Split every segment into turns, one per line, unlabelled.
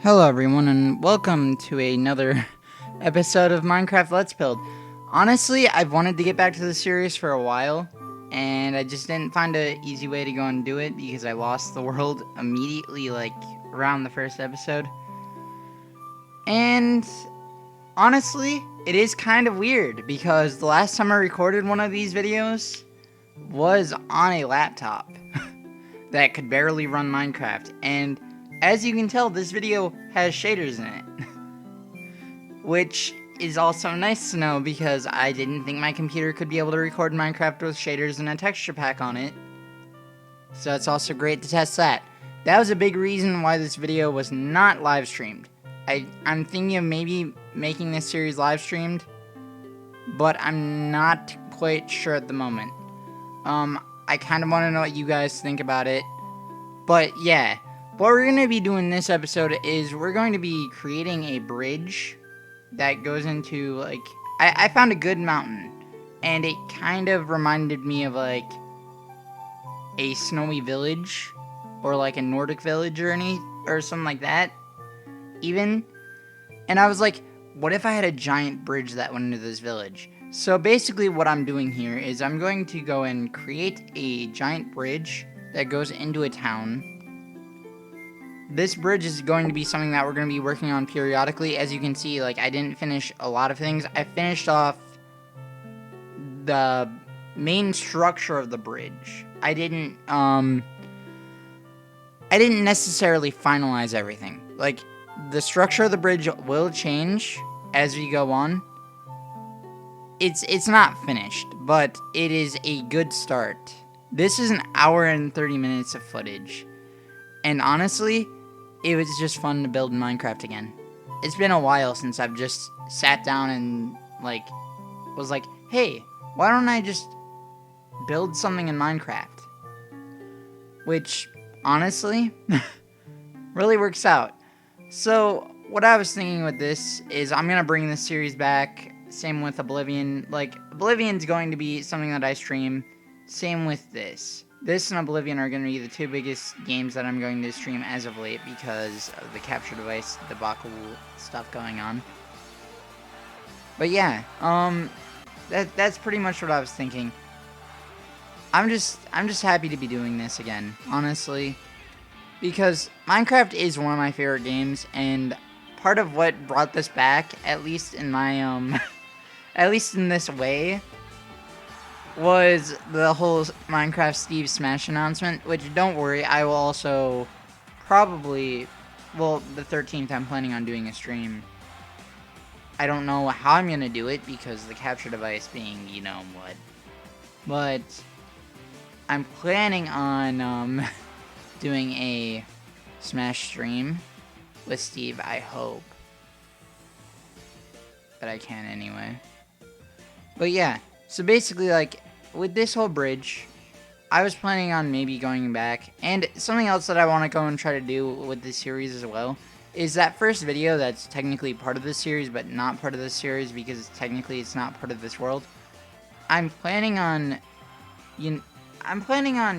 Hello everyone and welcome to another episode of Minecraft Let's Build. Honestly, I've wanted to get back to the series for a while, and I just didn't find an easy way to go and do it because I lost the world immediately, around the first episode. And honestly, it is kind of weird because the last time I recorded one of these videos was on a laptop that could barely run Minecraft, and as you can tell, this video has shaders in it. Which is also nice to know because I didn't think my computer could be able to record Minecraft with shaders and a texture pack on it. So it's also great to test that. That was a big reason why this video was not live streamed. I'm thinking of maybe making this series live streamed, but I'm not quite sure at the moment. I kind of want to know what you guys think about it. But yeah, what we're going to be doing this episode is we're going to be creating a bridge that goes into, I found a good mountain, and it kind of reminded me of, a snowy village, or, a Nordic village or something like that, even. And I was like, what if I had a giant bridge that went into this village? So basically what I'm doing here is I'm going to go and create a giant bridge that goes into a town. This bridge is going to be something that we're going to be working on periodically. As you can see, I didn't finish a lot of things. I finished off the main structure of the bridge. I didn't necessarily finalize everything. The structure of the bridge will change as we go on. It's not finished, but it is a good start. This is an hour and 30 minutes of footage. And honestly, it was just fun to build in Minecraft again. It's been a while since I've just sat down and, was like, hey, why don't I just build something in Minecraft? Which, honestly, really works out. So, what I was thinking with this is I'm going to bring this series back. Same with Oblivion. Oblivion's going to be something that I stream. Same with this. This and Oblivion are going to be the two biggest games that I'm going to stream as of late because of the capture device debacle stuff going on. But yeah, that's pretty much what I was thinking. I'm just happy to be doing this again, honestly, because Minecraft is one of my favorite games, and part of what brought this back, at least in my at least in this way, was the whole Minecraft Steve Smash announcement, which, don't worry, I will also probably, well, the 13th I'm planning on doing a stream. I don't know how I'm going to do it because the capture device being, you know what. But I'm planning on doing a Smash stream with Steve, I hope. But I can anyway. But yeah, so basically, with this whole bridge, I was planning on maybe going back, and something else that I want to go and try to do with this series as well is that first video that's technically part of this series but not part of this series because technically it's not part of this world. I'm planning on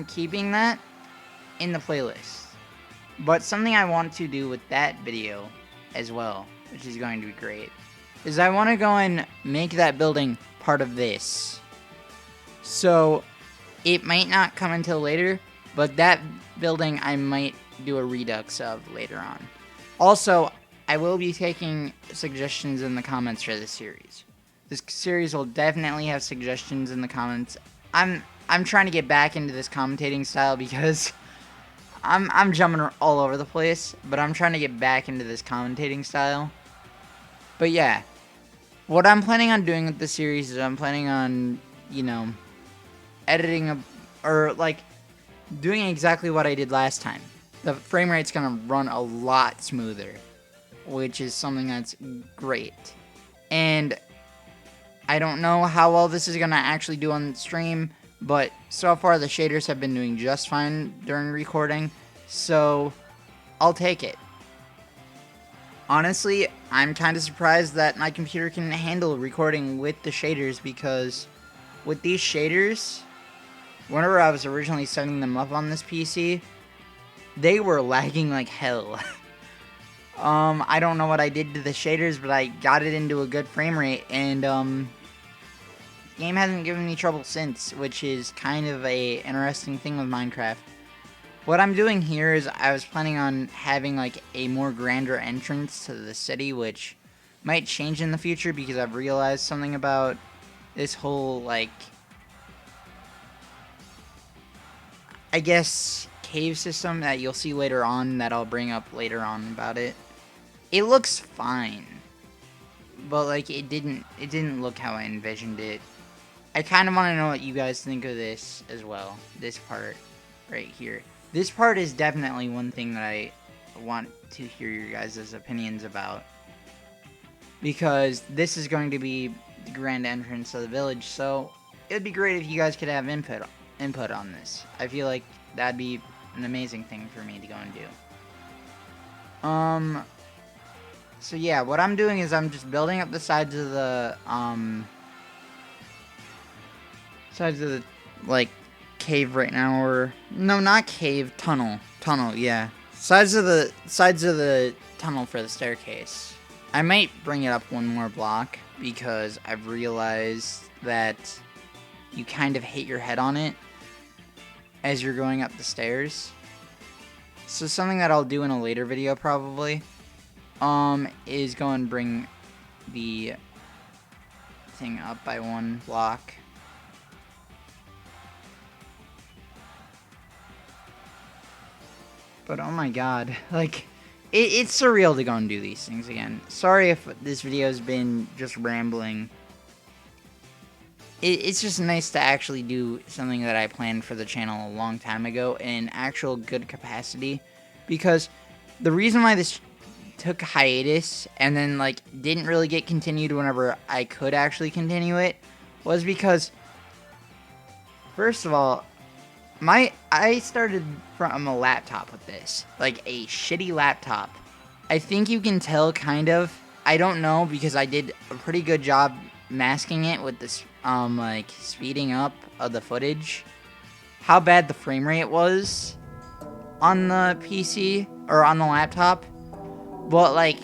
keeping that in the playlist. But something I want to do with that video as well, which is going to be great, is I want to go and make that building part of this. So it might not come until later, but that building I might do a redux of later on. Also, I will be taking suggestions in the comments for this series. This series will definitely have suggestions in the comments. I'm trying to get back into this commentating style because I'm jumping all over the place, but I'm trying to get back into this commentating style. But yeah, what I'm planning on doing with the series is I'm planning on, editing doing exactly what I did last time. The frame rate's gonna run a lot smoother, which is something that's great. And I don't know how well this is gonna actually do on stream, but so far the shaders have been doing just fine during recording, so I'll take it. Honestly, I'm kind of surprised that my computer can handle recording with the shaders because with these shaders, whenever I was originally setting them up on this PC, they were lagging like hell. I don't know what I did to the shaders, but I got it into a good frame rate, and game hasn't given me trouble since, which is kind of a interesting thing with Minecraft. What I'm doing here is I was planning on having like a more grander entrance to the city, which might change in the future because I've realized something about this whole, like, I guess, cave system that you'll see later on that I'll bring up later on about it. It looks fine, but like it didn't look how I envisioned it. I kind of want to know what you guys think of this as well. This part right here. This part is definitely one thing that I want to hear your guys' opinions about, because this is going to be the grand entrance of the village, so it would be great if you guys could have input on this. I feel like that'd be an amazing thing for me to go and do. So yeah, what I'm doing is I'm just building up the sides of the like cave right now, or no, not cave, tunnel, yeah. Sides of the tunnel for the staircase. I might bring it up one more block because I've realized that you kind of hit your head on it as you're going up the stairs. So something that I'll do in a later video probably is go and bring the thing up by one block. But oh my god, like, it's surreal to go and do these things again. Sorry if this video has been just rambling. It's just nice to actually do something that I planned for the channel a long time ago in actual good capacity. Because the reason why this took hiatus and then, like, didn't really get continued whenever I could actually continue it was because, first of all, I started from a laptop with this, like a shitty laptop. I think you can tell, kind of. I don't know, because I did a pretty good job masking it with this, like, speeding up of the footage. How bad the frame rate was on the PC, or on the laptop. But, like,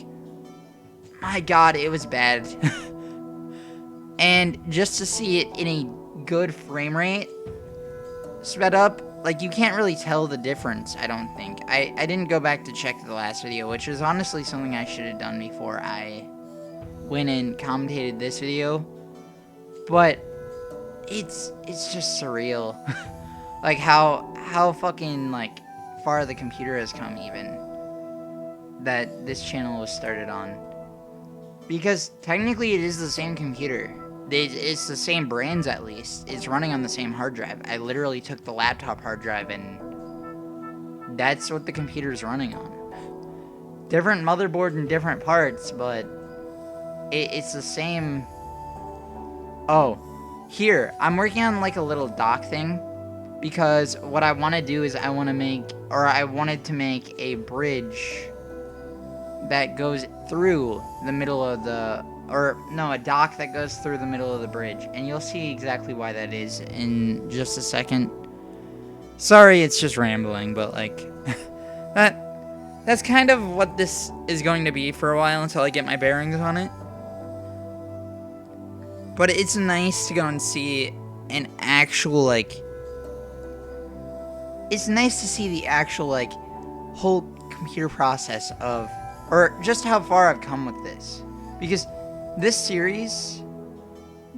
my god, it was bad. And just to see it in a good frame rate, sped up, like, you can't really tell the difference, I don't think. I didn't go back to check the last video, which is honestly something I should have done before I went and commentated this video. But it's just surreal. Like, how fucking, like, far the computer has come, even, that this channel was started on. Because technically it is the same computer. It's the same brands, at least. It's running on the same hard drive. I literally took the laptop hard drive and that's what the computer's running on. Different motherboard and different parts, but it's the same. Oh, here, I'm working on like a little dock thing, because what I want to do is I wanted to make a bridge that goes through the middle of the, or no, a dock that goes through the middle of the bridge, and you'll see exactly why that is in just a second. Sorry, it's just rambling, but like, that's kind of what this is going to be for a while until I get my bearings on it. But it's nice to go and see an actual, like, it's nice to see the actual, like, whole computer process of, or just how far I've come with this. Because this series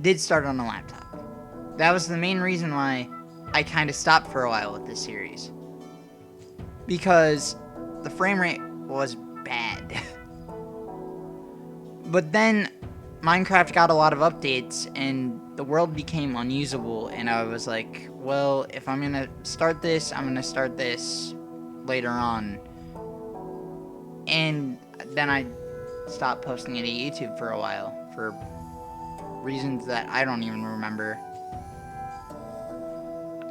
did start on a laptop. That was the main reason why I kind of stopped for a while with this series. Because the frame rate was bad. But then Minecraft got a lot of updates and the world became unusable, and I was like, well, if I'm gonna start this, I'm gonna start this later on. And then I stopped posting it to YouTube for a while, for reasons that I don't even remember.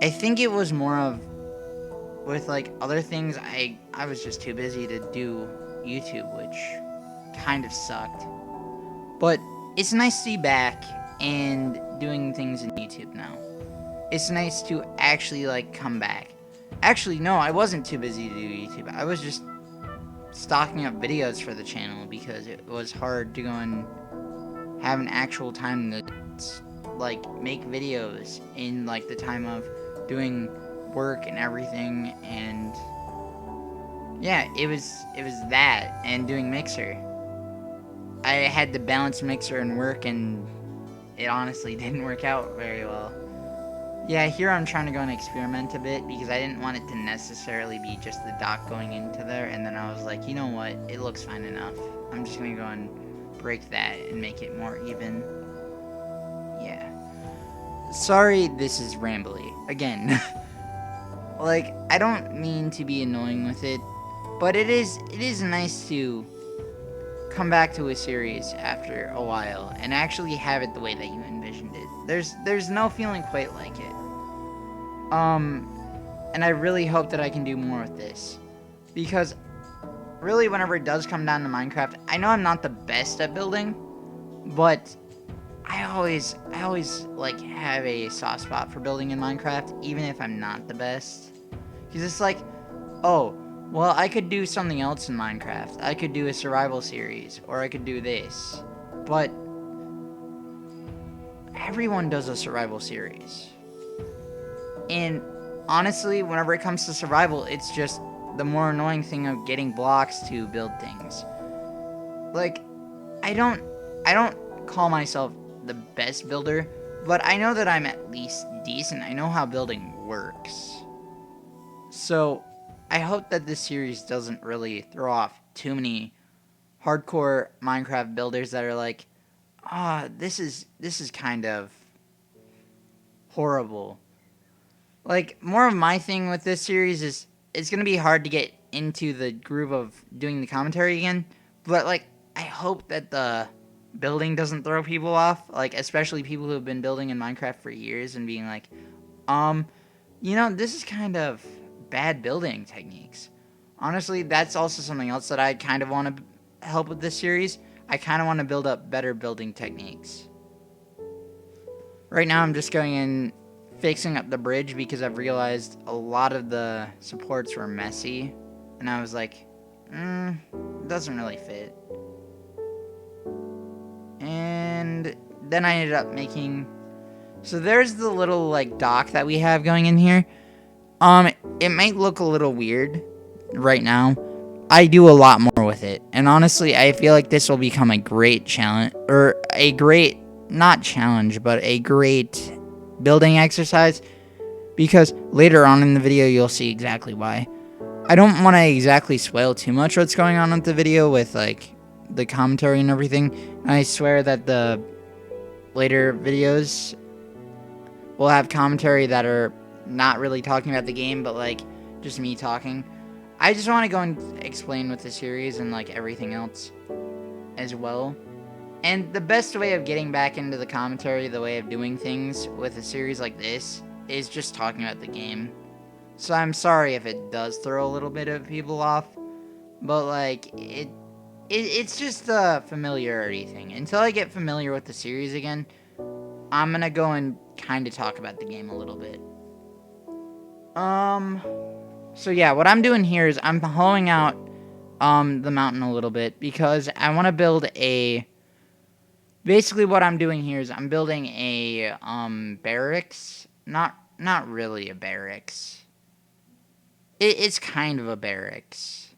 I think it was more of, with like other things, I was just too busy to do YouTube, which kind of sucked. But it's nice to be back and doing things in YouTube now. It's nice to actually, like, come back. Actually, no, I wasn't too busy to do YouTube. I was just stocking up videos for the channel because it was hard to go and have an actual time to like make videos in like the time of doing work and everything. And yeah, it was that and doing Mixer. I had to balance Mixer and work, and it honestly didn't work out very well. Yeah, here I'm trying to go and experiment a bit because I didn't want it to necessarily be just the dock going into there, and then I was like, you know what, it looks fine enough. I'm just gonna go and break that and make it more even. Yeah. Sorry, this is rambly. Again. Like, I don't mean to be annoying with it, but it is nice to come back to a series after a while and actually have it the way that you envisioned it. There's no feeling quite like it. And I really hope that I can do more with this, because really whenever it does come down to Minecraft, I know I'm not the best at building, but I always like have a soft spot for building in Minecraft, even if I'm not the best. Because it's like, oh, well, I could do something else in Minecraft. I could do a survival series, or I could do this. But everyone does a survival series. And honestly, whenever it comes to survival, it's just the more annoying thing of getting blocks to build things. Like, I don't call myself the best builder, but I know that I'm at least decent. I know how building works. So, I hope that this series doesn't really throw off too many hardcore Minecraft builders that are like, this is kind of horrible. Like, more of my thing with this series is it's going to be hard to get into the groove of doing the commentary again, but like, I hope that the building doesn't throw people off, like, especially people who have been building in Minecraft for years and being like, this is kind of bad building techniques. Honestly, that's also something else that I kind of want to help with this series. I kind of want to build up better building techniques. Right now I'm just going in fixing up the bridge because I've realized a lot of the supports were messy, and I was like, it doesn't really fit. And then I ended up making, so there's the little like dock that we have going in here. It might look a little weird right now. I do a lot more with it, and honestly, I feel like this will become a great challenge, or a great, not challenge, but a great building exercise, because later on in the video, you'll see exactly why. I don't want to exactly spoil too much what's going on with the video with, like, the commentary and everything. I swear that the later videos will have commentary that are not really talking about the game, but, like, just me talking. I just want to go and explain with the series and, like, everything else as well. And the best way of getting back into the commentary, the way of doing things with a series like this, is just talking about the game. So I'm sorry if it does throw a little bit of people off, but, like, it's just a familiarity thing. Until I get familiar with the series again, I'm gonna go and kind of talk about the game a little bit. So yeah, what I'm doing here is I'm hollowing out the mountain a little bit because I want to build a. Basically, what I'm doing here is I'm building a barracks. Not really a barracks. It's kind of a barracks.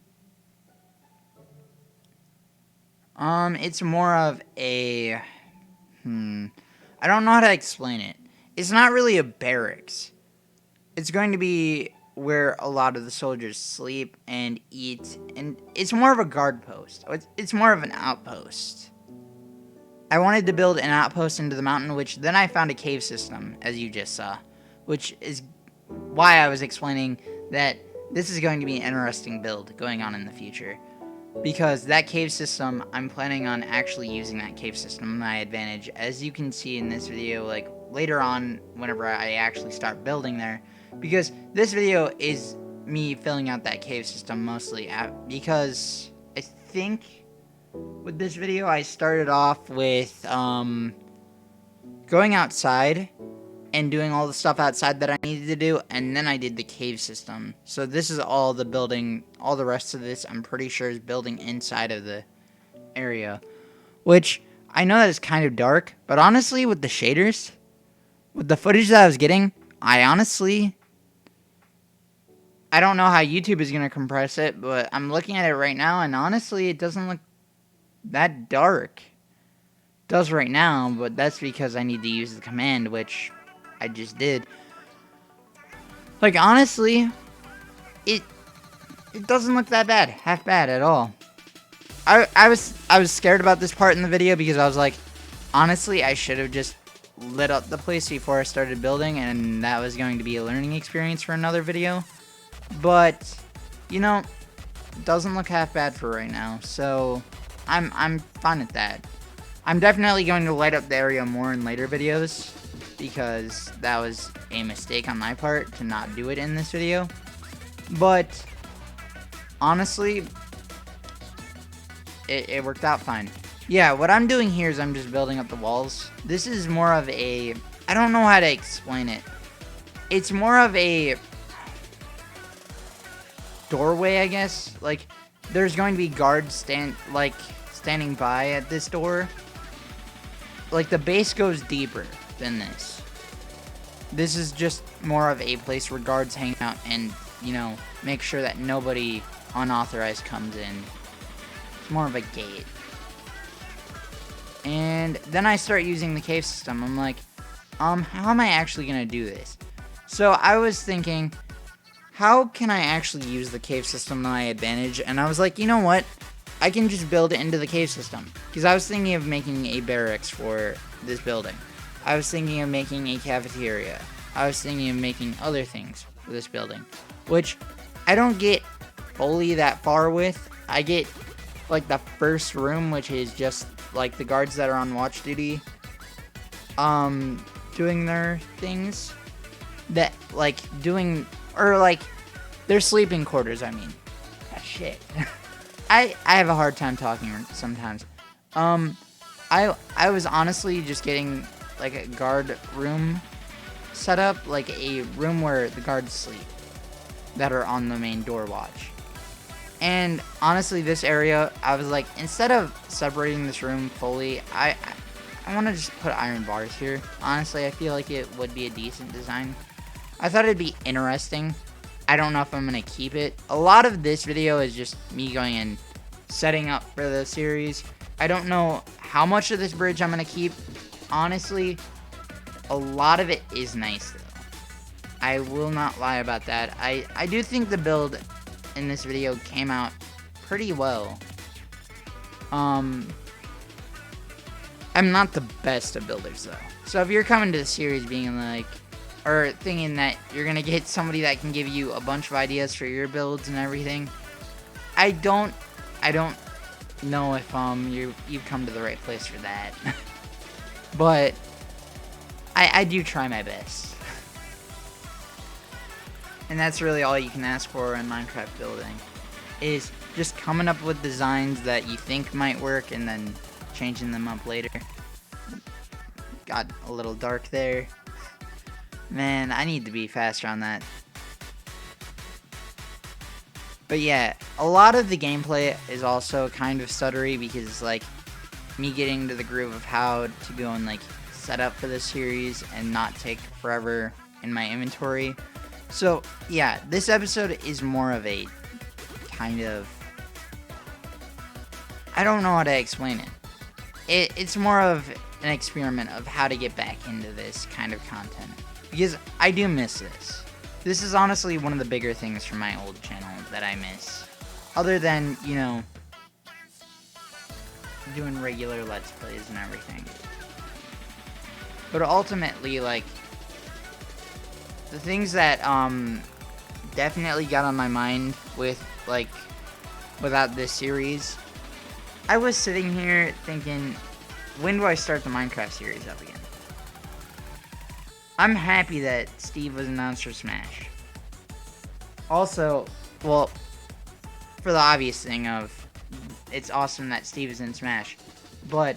It's more of a. I don't know how to explain it. It's not really a barracks. It's going to be where a lot of the soldiers sleep and eat, and it's more of a guard post. It's more of an outpost. I wanted to build an outpost into the mountain, which then I found a cave system, as you just saw, which is why I was explaining that this is going to be an interesting build going on in the future. Because that cave system, I'm planning on actually using that cave system to my advantage. As you can see in this video, like, later on, whenever I actually start building there. Because this video is me filling out that cave system mostly because I think with this video I started off with going outside and doing all the stuff outside that I needed to do, and then I did the cave system. So this is all the building, all the rest of this I'm pretty sure is building inside of the area. Which, I know that it's kind of dark, but honestly, with the shaders, with the footage that I was getting, I don't know how YouTube is going to compress it, but I'm looking at it right now, and honestly, it doesn't look that dark. It does right now, but that's because I need to use the command, which I just did. Like, honestly, it doesn't look that bad. Half bad at all. I was scared about this part in the video because I was like, honestly, I should have just lit up the place before I started building, and that was going to be a learning experience for another video. But, you know, it doesn't look half bad for right now, so I'm fine with that. I'm definitely going to light up the area more in later videos, because that was a mistake on my part to not do it in this video. But, honestly, it worked out fine. Yeah, what I'm doing here is I'm just building up the walls. This is more of a, I don't know how to explain it. It's more of a doorway, I guess. Like, there's going to be guards standing by at this door. Like, the base goes deeper than this. This is just more of a place where guards hang out and, you know, make sure that nobody unauthorized comes in. It's more of a gate. And then I start using the cave system. I'm like, how am I actually gonna do this? So I was thinking, how can I actually use the cave system to my advantage? And I was like, you know what? I can just build it into the cave system. Because I was thinking of making a barracks for this building. I was thinking of making a cafeteria. I was thinking of making other things for this building. Which I don't get fully that far with. I get like the first room, which is just like the guards that are on watch duty doing their things. That like doing, or like their sleeping quarters, I mean. Ah, shit. I have a hard time talking sometimes. I was honestly just getting like a guard room set up, like a room where the guards sleep that are on the main door watch. And honestly, this area, I was like, instead of separating this room fully, I want to just put iron bars here. Honestly, I feel like it would be a decent design. I thought it'd be interesting. I don't know if I'm going to keep it. A lot of this video is just me going and setting up for the series. I don't know how much of this bridge I'm going to keep. Honestly, a lot of it is nice, though. I will not lie about that. I do think the build in this video came out pretty well. I'm not the best of builders, though. So if you're coming to the series being like, or thinking that you're gonna get somebody that can give you a bunch of ideas for your builds and everything, I don't know if you've come to the right place for that. But I do try my best. And that's really all you can ask for in Minecraft building, is just coming up with designs that you think might work and then changing them up later. Got a little dark there. Man, I need to be faster on that. But yeah, a lot of the gameplay is also kind of stuttery because it's like me getting to the groove of how to go and like set up for this series and not take forever in my inventory. So yeah, this episode is more of a kind of, I don't know how to explain it. It's more of an experiment of how to get back into this kind of content. Because I do miss this. This is honestly one of the bigger things from my old channel that I miss. Other than, you know, doing regular Let's Plays and everything. But ultimately, like, the things that definitely got on my mind with, like, without this series, I was sitting here thinking, when do I start the Minecraft series up again? I'm happy that Steve was announced for Smash. Also, well, for the obvious thing of, it's awesome that Steve is in Smash, but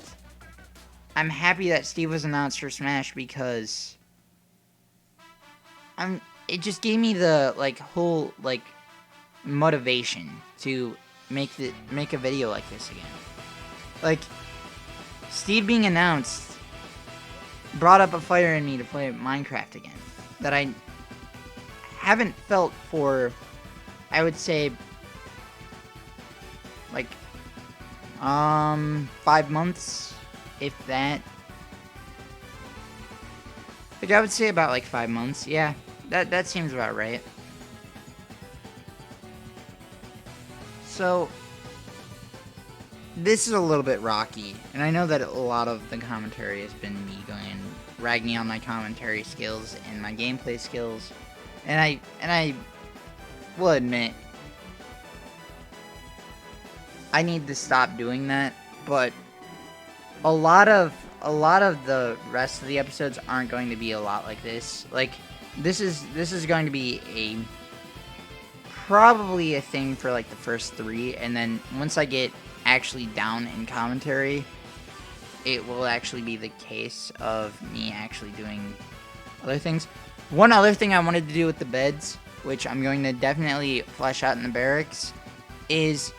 I'm happy that Steve was announced for Smash because it just gave me the, like, whole, like, motivation to make a video like this again. Like, Steve being announced brought up a fire in me to play Minecraft again that I haven't felt for, I would say, like, 5 months, if that. Like, I would say about, like, 5 months. Yeah, that seems about right. So, this is a little bit rocky, and I know that a lot of the commentary has been me going ragging on my commentary skills and my gameplay skills, and I will admit I need to stop doing that, but a lot of the rest of the episodes aren't going to be a lot like this. Like, this is going to be probably a thing for, like, the first 3, and then once I get actually down in commentary, it will actually be the case of me actually doing other things. One other thing I wanted to do with the beds, which I'm going to definitely flesh out in the barracks, is,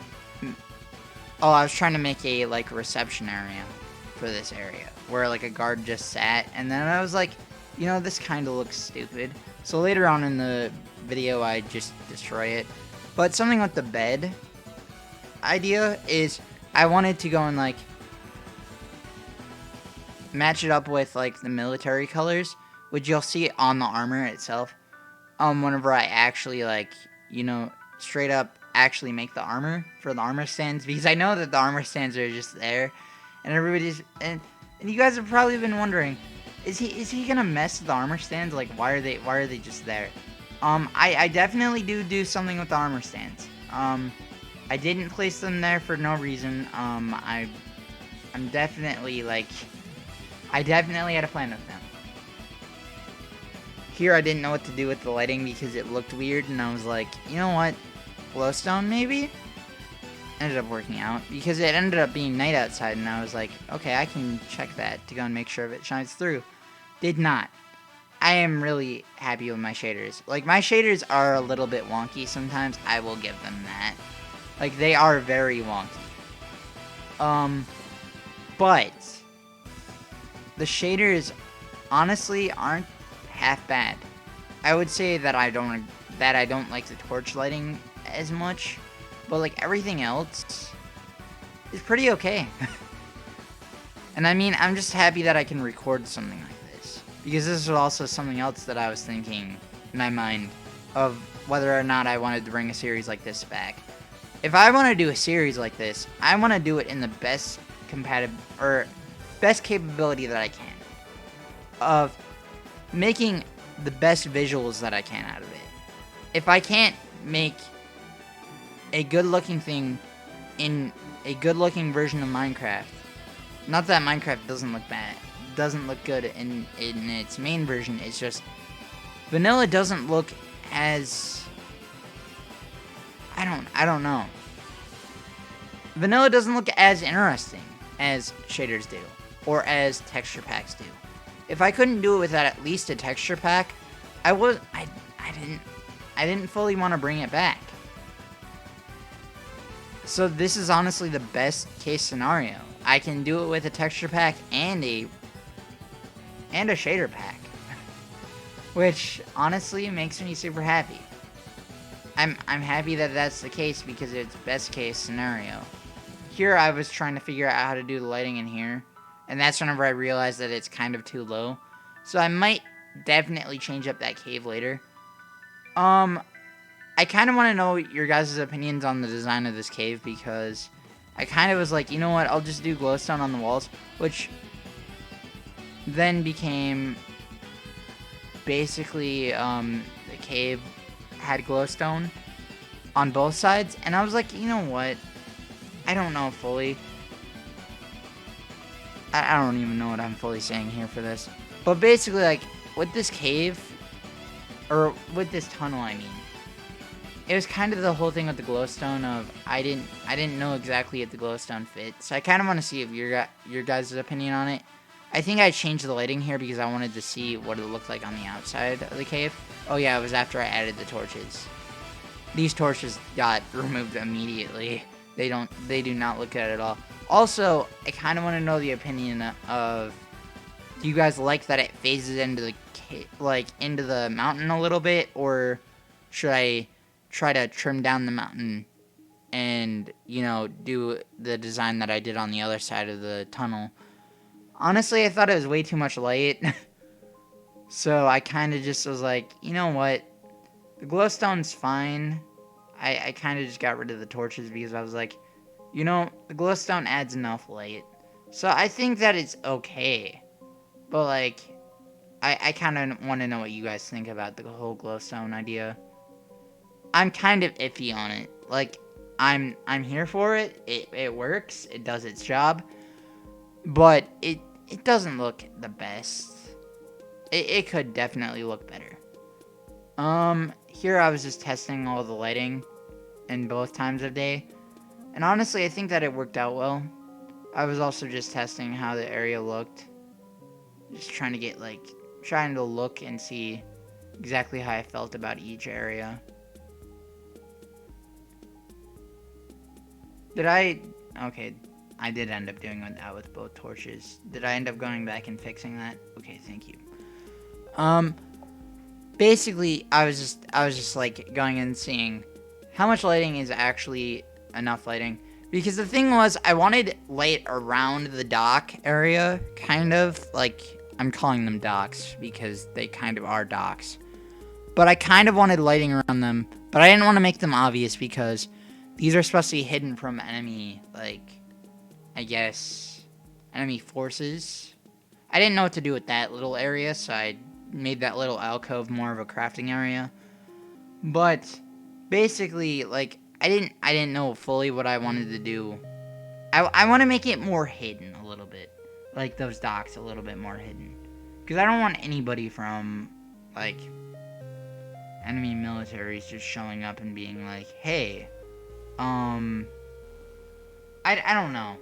I was trying to make a, like, reception area for this area, where, like, a guard just sat, and then I was like, you know, this kind of looks stupid. So later on in the video, I just destroy it. But something with the bed idea is, I wanted to go and, like, match it up with, like, the military colors, which you'll see on the armor itself. Whenever I actually, like, you know, straight up actually make the armor for the armor stands, because I know that the armor stands are just there, and everybody's and you guys have probably been wondering, is he gonna mess with the armor stands? Like, why are they just there? I definitely do something with the armor stands. I didn't place them there for no reason. I'm definitely, like, I definitely had a plan with them. Here I didn't know what to do with the lighting because it looked weird, and I was like, you know what, glowstone maybe? Ended up working out because it ended up being night outside, and I was like, okay, I can check that to go and make sure if it shines through. Did not. I am really happy with my shaders. Like, my shaders are a little bit wonky sometimes. I will give them that. Like, they are very wonky. But the shaders honestly aren't half bad. I would say that I don't like the torch lighting as much, but, like, everything else is pretty okay. And I mean, I'm just happy that I can record something like this, because this is also something else that I was thinking in my mind of whether or not I wanted to bring a series like this back. If I want to do a series like this, I want to do it in the best capability that I can, of making the best visuals that I can out of it. If I can't make a good-looking thing in a good-looking version of Minecraft, not that Minecraft doesn't look bad, doesn't look good in its main version, it's just vanilla doesn't look as, I don't know. Vanilla doesn't look as interesting as shaders do, or as texture packs do. If I couldn't do it without at least a texture pack, I didn't fully want to bring it back. So this is honestly the best case scenario. I can do it with a texture pack and a shader pack, which honestly makes me super happy. I'm happy that that's the case because it's best case scenario. Here I was trying to figure out how to do the lighting in here, and that's whenever I realized that it's kind of too low. So I might definitely change up that cave later. I kind of want to know your guys' opinions on the design of this cave, because I kind of was like, you know what, I'll just do glowstone on the walls, which then became basically, the cave had glowstone on both sides, and I was like, you know what, I don't know fully. I don't even know what I'm fully saying here for this. But basically, like, with this cave, or with this tunnel, I mean, it was kind of the whole thing with the glowstone of, I didn't know exactly if the glowstone fit. So I kind of want to see if your guys' opinion on it. I think I changed the lighting here because I wanted to see what it looked like on the outside of the cave. Oh yeah, it was after I added the torches. These torches got removed immediately. They do not look good at all. Also, I kind of want to know the opinion of, do you guys like that it phases into the into the mountain a little bit, or should I try to trim down the mountain and, you know, do the design that I did on the other side of the tunnel? Honestly, I thought it was way too much light. So I kind of just was like, you know what? The glowstone's fine. I kind of just got rid of the torches because I was like, you know, the glowstone adds enough light. So I think that it's okay. But, like, I kind of want to know what you guys think about the whole glowstone idea. I'm kind of iffy on it. Like, I'm here for it. It works. It does its job. But it doesn't look the best. It could definitely look better. Here I was just testing all the lighting in both times of day. And honestly, I think that it worked out well. I was also just testing how the area looked. Just trying to look and see exactly how I felt about each area. Okay, I did end up doing that with both torches. Did I end up going back and fixing that? Okay, thank you. Basically, I was just like going and seeing how much lighting is actually enough lighting. Because the thing was, I wanted light around the dock area, kind of. Like, I'm calling them docks because they kind of are docks. But I kind of wanted lighting around them, but I didn't want to make them obvious because these are supposed to be hidden from enemy, like, I guess, enemy forces. I didn't know what to do with that little area, so I made that little alcove more of a crafting area. But basically, like, I didn't know fully what I wanted to do. I want to make it more hidden a little bit, like those docks a little bit more hidden, because I don't want anybody from, like, enemy militaries just showing up and being like, hey, I don't know.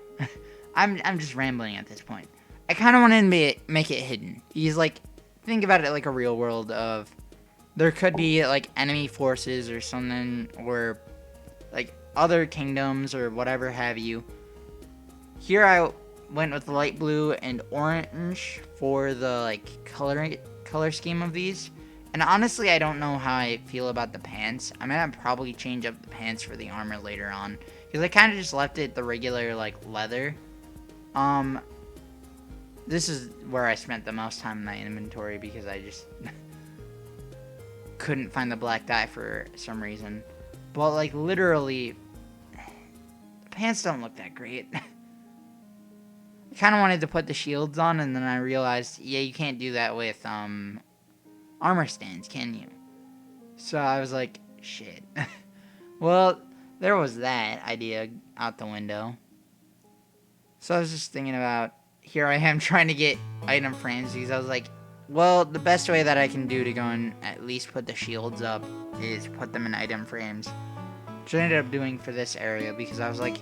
I'm just rambling at this point. I kind of want to make it hidden. He's like, think about it like a real world of, there could be like enemy forces or something, or like other kingdoms or whatever have you. Here I went with light blue and orange for the like color scheme of these. And honestly, I don't know how I feel about the pants. I'm gonna probably change up the pants for the armor later on, because I kind of just left it the regular like leather. This is where I spent the most time in my inventory because I just couldn't find the black dye for some reason. But like literally, the pants don't look that great. I kind of wanted to put the shields on, and then I realized, yeah, you can't do that with armor stands, can you? So I was like, shit. Well, there was that idea out the window. So I was just thinking about, here I am trying to get item frames, because I was like, well, the best way that I can do to go and at least put the shields up is put them in item frames. Which I ended up doing for this area, because I was like,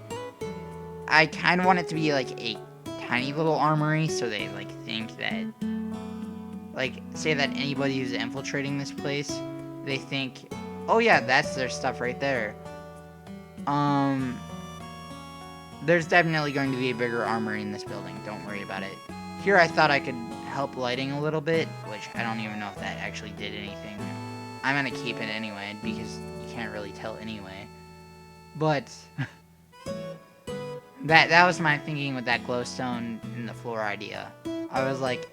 I kind of want it to be like a tiny little armory, so they like think that, like, say that anybody who's infiltrating this place, they think, oh yeah, that's their stuff right there. There's definitely going to be a bigger armory in this building, don't worry about it. Here I thought I could help lighting a little bit, which I don't even know if that actually did anything. I'm gonna keep it anyway, because you can't really tell anyway. But that was my thinking with that glowstone in the floor idea. I was like,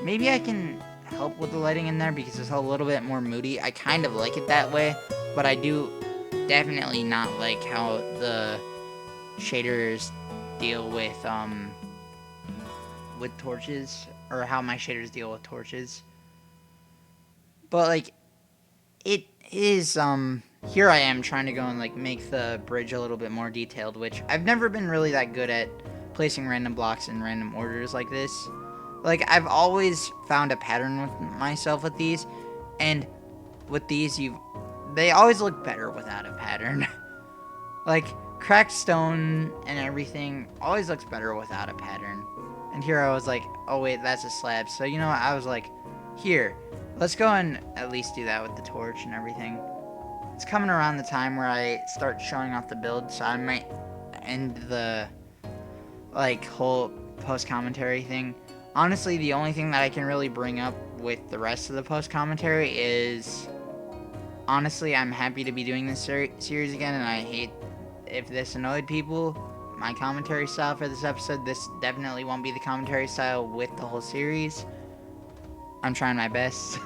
maybe I can help with the lighting in there because it's a little bit more moody. I kind of like it that way, but I do definitely not like how the shaders deal with torches, or how my shaders deal with torches. But like, it is here I am trying to go and like make the bridge a little bit more detailed, which I've never been really that good at placing random blocks in random orders like this. Like, I've always found a pattern with myself with these, and with these they always look better without a pattern. Like, cracked stone and everything always looks better without a pattern. And here I was like, oh wait, that's a slab. So you know what? I was like, here, let's go and at least do that with the torch and everything. It's coming around the time where I start showing off the build, so I might end the like whole post commentary thing. Honestly, the only thing that I can really bring up with the rest of the post commentary is, honestly, I'm happy to be doing this series again, and I hate if this annoyed people. My commentary style for this episode, this definitely won't be the commentary style with the whole series. I'm trying my best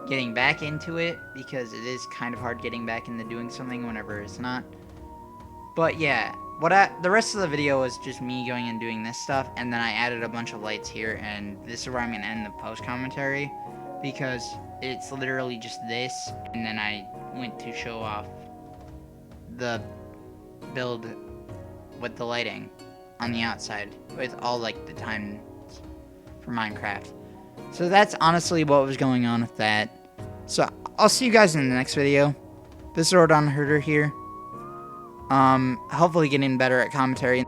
getting back into it, because it is kind of hard getting back into doing something whenever it's not. But yeah, the rest of the video was just me going and doing this stuff, and then I added a bunch of lights here, and this is where I'm going to end the post commentary, because it's literally just this, and then I went to show off the build with the lighting on the outside with all like the times for Minecraft. So that's honestly what was going on with that. So I'll see you guys in the next video. This is Rodon Herder here. Hopefully getting better at commentary.